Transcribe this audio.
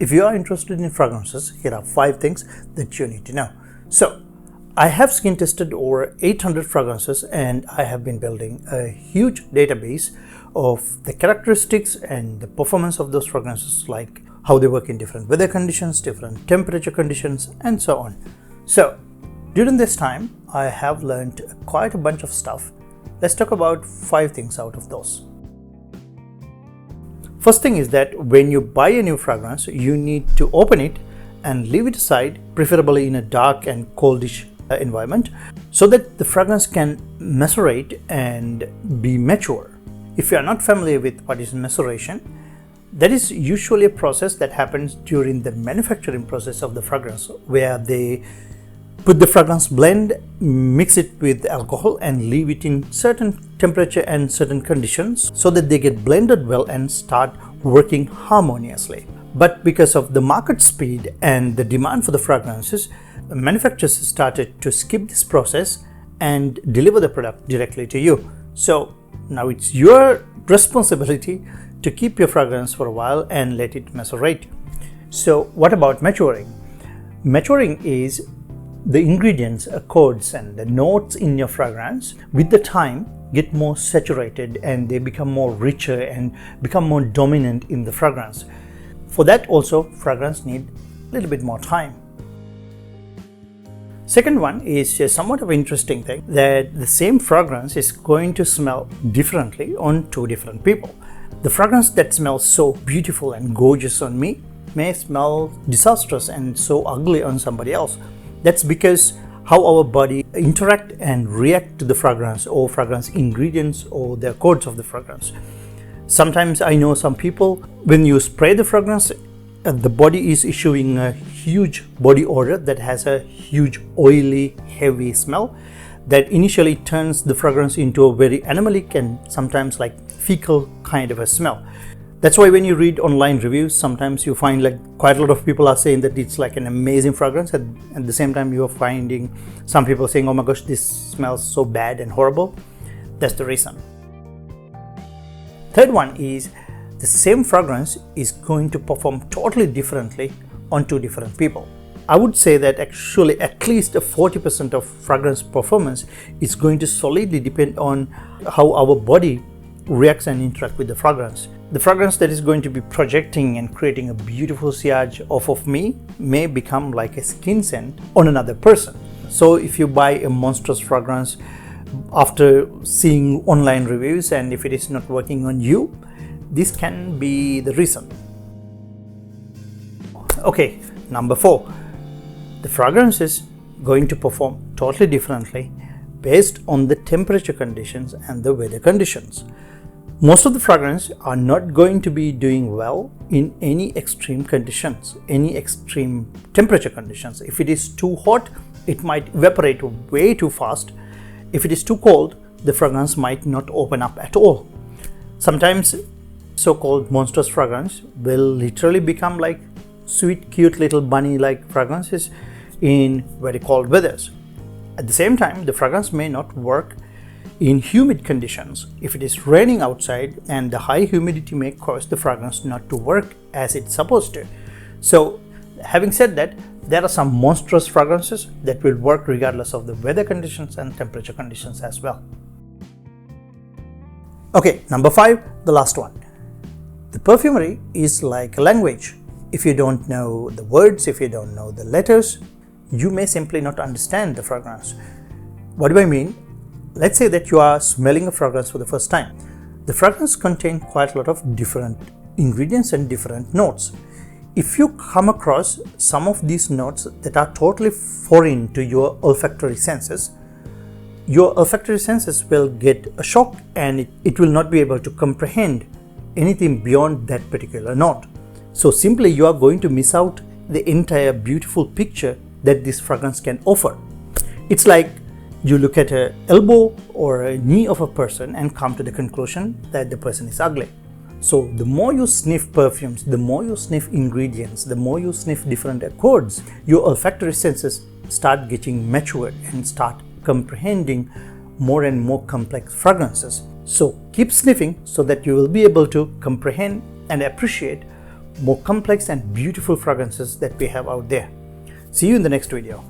If you are interested in fragrances, here are 5 things that you need to know. So, I have skin tested over 800 fragrances and I have been building a huge database of the characteristics and the performance of those fragrances, like how they work in different weather conditions, different temperature conditions, and so on. So, during this time, I have learned quite a bunch of stuff. Let's talk about 5 things out of those. First thing is that when you buy a new fragrance, you need to open it and leave it aside, preferably in a dark and coldish environment, so that the fragrance can macerate and be mature. If you are not familiar with what is maceration, that is usually a process that happens during the manufacturing process of the fragrance, where they put the fragrance blend, mix it with alcohol and leave it in certain temperature and certain conditions so that they get blended well and start working harmoniously. But because of the market speed and the demand for the fragrances, manufacturers started to skip this process and deliver the product directly to you. So now it's your responsibility to keep your fragrance for a while and let it macerate. So what about maturing? Maturing is the ingredients, accords, and the notes in your fragrance with the time get more saturated and they become more richer and become more dominant in the fragrance. For that also, fragrance need a little bit more time. Second one is a somewhat of an interesting thing, that the same fragrance is going to smell differently on 2 different people. The fragrance that smells so beautiful and gorgeous on me may smell disastrous and so ugly on somebody else. That's because how our body interact and react to the fragrance or fragrance ingredients or the accords of the fragrance. Sometimes I know some people, when you spray the fragrance, the body is issuing a huge body odor that has a huge oily, heavy smell that initially turns the fragrance into a very animalic and sometimes like fecal kind of a smell. That's why when you read online reviews, sometimes you find like quite a lot of people are saying that it's like an amazing fragrance, and at the same time you are finding some people saying, oh my gosh, this smells so bad and horrible. That's the reason. Third one is the same fragrance is going to perform totally differently on 2 different people. I would say that actually at least 40% of fragrance performance is going to solidly depend on how our body reacts and interact with the fragrance. The fragrance that is going to be projecting and creating a beautiful sillage off of me may become like a skin scent on another person. So if you buy a monstrous fragrance after seeing online reviews and if it is not working on you, this can be the reason. Okay, number 4. The fragrance is going to perform totally differently based on the temperature conditions and the weather conditions. Most of the fragrances are not going to be doing well in any extreme conditions, any extreme temperature conditions. If it is too hot, it might evaporate way too fast. If it is too cold, the fragrance might not open up at all. Sometimes so-called monstrous fragrance will literally become like sweet, cute little bunny-like fragrances in very cold weathers. At the same time, the fragrance may not work in humid conditions. If it is raining outside and the high humidity may cause the fragrance not to work as it's supposed to. So, having said that, there are some monstrous fragrances that will work regardless of the weather conditions and temperature conditions as well. Okay, number 5, the last one. The perfumery is like a language. If you don't know the words, if you don't know the letters, you may simply not understand the fragrance. What do I mean? Let's say that you are smelling a fragrance for the first time. The fragrance contains quite a lot of different ingredients and different notes. If you come across some of these notes that are totally foreign to your olfactory senses, your olfactory senses will get a shock and it will not be able to comprehend anything beyond that particular note. So simply you are going to miss out the entire beautiful picture that this fragrance can offer. It's like you look at an elbow or a knee of a person and come to the conclusion that the person is ugly. So the more you sniff perfumes, the more you sniff ingredients, the more you sniff different accords, your olfactory senses start getting matured and start comprehending more and more complex fragrances. So keep sniffing so that you will be able to comprehend and appreciate more complex and beautiful fragrances that we have out there. See you in the next video.